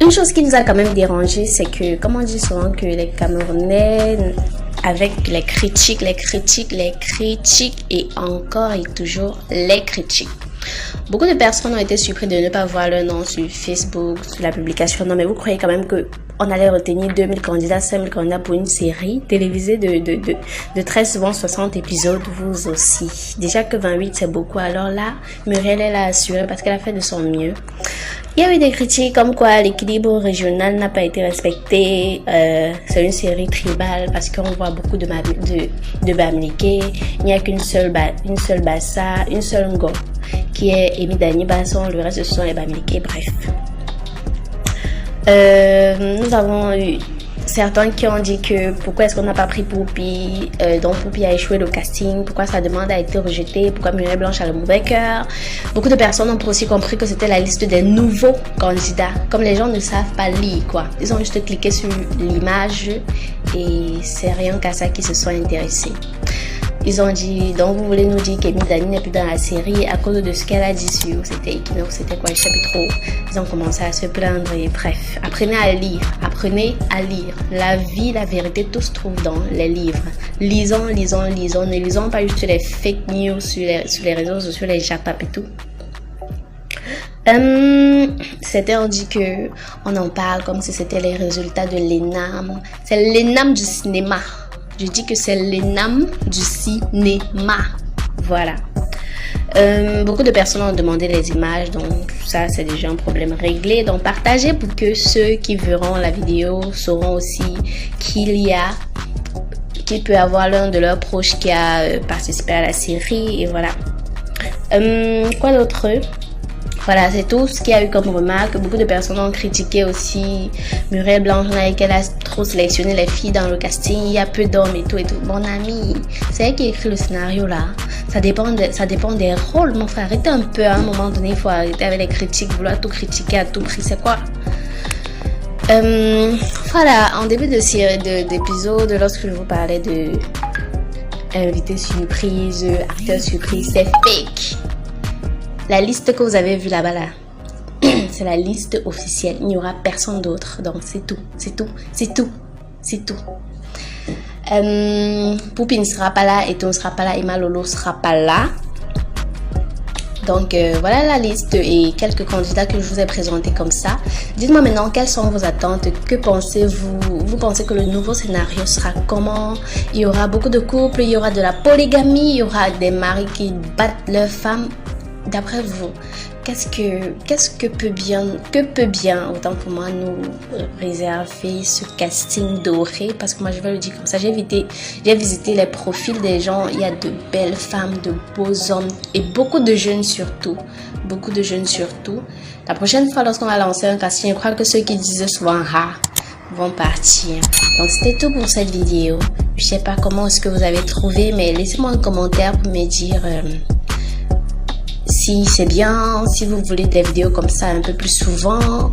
une chose qui nous a quand même dérangé, c'est que, comme on dit souvent que les Camerounais, avec les critiques et encore et toujours les critiques. Beaucoup de personnes ont été surprises de ne pas voir leur nom sur Facebook, sur la publication. Non, mais vous croyez quand même que on allait retenir 2000 candidats, 5000 candidats pour une série télévisée de très souvent 60 épisodes, vous aussi. Déjà que 28, c'est beaucoup. Alors là, Muriel, elle a assuré parce qu'elle a fait de son mieux. Il y a eu des critiques comme quoi l'équilibre régional n'a pas été respecté. C'est une série tribale parce qu'on voit beaucoup de Bamileke. Il n'y a qu'une seule Bassa, une seule Ngo, qui est Emi Dani Basson. Le reste, ce sont les Bamileke. Bref. Nous avons eu certains qui ont dit que pourquoi est-ce qu'on n'a pas pris Poupi, donc Poupi a échoué le casting, pourquoi sa demande a été rejetée, pourquoi Muriel Blanche a le mauvais cœur. Beaucoup de personnes ont aussi compris que c'était la liste des nouveaux candidats. Comme les gens ne savent pas lire, quoi. Ils ont juste cliqué sur l'image et c'est rien qu'à ça qu'ils se sont intéressés. Ils ont dit, donc vous voulez nous dire qu'Emi Dani n'est plus dans la série à cause de ce qu'elle a dit sur, c'était Equinox, c'était quoi le chapitre. Ils ont commencé à se plaindre et bref. Apprenez à lire. La vie, la vérité, tout se trouve dans les livres. Lisons. Ne lisons pas juste les fake news sur les réseaux sociaux, les japap et tout. C'était on dit que on en parle comme si c'était les résultats de l'ENAM. C'est l'ENAM du cinéma. Je dis que c'est l'ENAM du cinéma. Voilà. Beaucoup de personnes ont demandé les images, donc ça c'est déjà un problème réglé. Donc partagez pour que ceux qui verront la vidéo sauront aussi qu'il peut avoir l'un de leurs proches qui a participé à la série et voilà. Quoi d'autre? Voilà, c'est tout ce qu'il y a eu comme remarque. Beaucoup de personnes ont critiqué aussi Muriel Blanche qu'elle a trop sélectionné les filles dans le casting. Il y a peu d'hommes et tout. Mon ami, c'est elle qui écrit le scénario là. Ça dépend des rôles, mon frère. Arrêtez un peu, à un moment donné, il faut arrêter avec les critiques, vouloir tout critiquer à tout prix. C'est quoi? Voilà, en début d'épisode, lorsque je vous parlais de invité surprise, acteur surprise, c'est fake. La liste que vous avez vue là-bas, là, c'est la liste officielle. Il n'y aura personne d'autre. Donc, c'est tout. Poupi ne sera pas là, Eto ne sera pas là, Emma Lolo ne sera pas là. Donc, voilà la liste et quelques candidats que je vous ai présentés comme ça. Dites-moi maintenant, quelles sont vos attentes? Que pensez-vous? Vous pensez que le nouveau scénario sera comment? Il y aura beaucoup de couples, il y aura de la polygamie, il y aura des maris qui battent leurs femmes. D'après vous, que peut bien, autant pour moi, nous réserver ce casting doré? Parce que moi, je vais le dire comme ça. J'ai visité les profils des gens. Il y a de belles femmes, de beaux hommes et beaucoup de jeunes surtout. La prochaine fois, lorsqu'on va lancer un casting, je crois que ceux qui disaient souvent « ah » vont partir. Donc, c'était tout pour cette vidéo. Je sais pas comment est-ce que vous avez trouvé, mais laissez-moi un commentaire pour me dire... si c'est bien, si vous voulez des vidéos comme ça un peu plus souvent,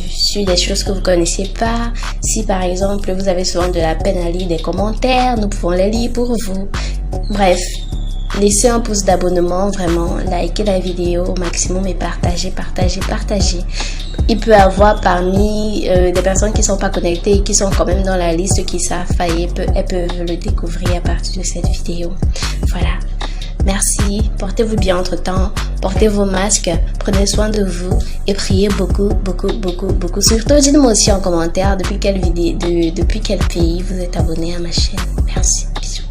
sur des choses que vous connaissez pas. Si par exemple vous avez souvent de la peine à lire des commentaires, nous pouvons les lire pour vous. Bref, laissez un pouce d'abonnement, vraiment, likez la vidéo au maximum et partagez. Il peut y avoir parmi des personnes qui sont pas connectées et qui sont quand même dans la liste qui savent faillir, elles peuvent le découvrir à partir de cette vidéo. Voilà. Merci, portez-vous bien entre-temps, portez vos masques, prenez soin de vous et priez beaucoup. Surtout, dites-moi aussi en commentaire depuis quel pays vous êtes abonné à ma chaîne. Merci, bisous.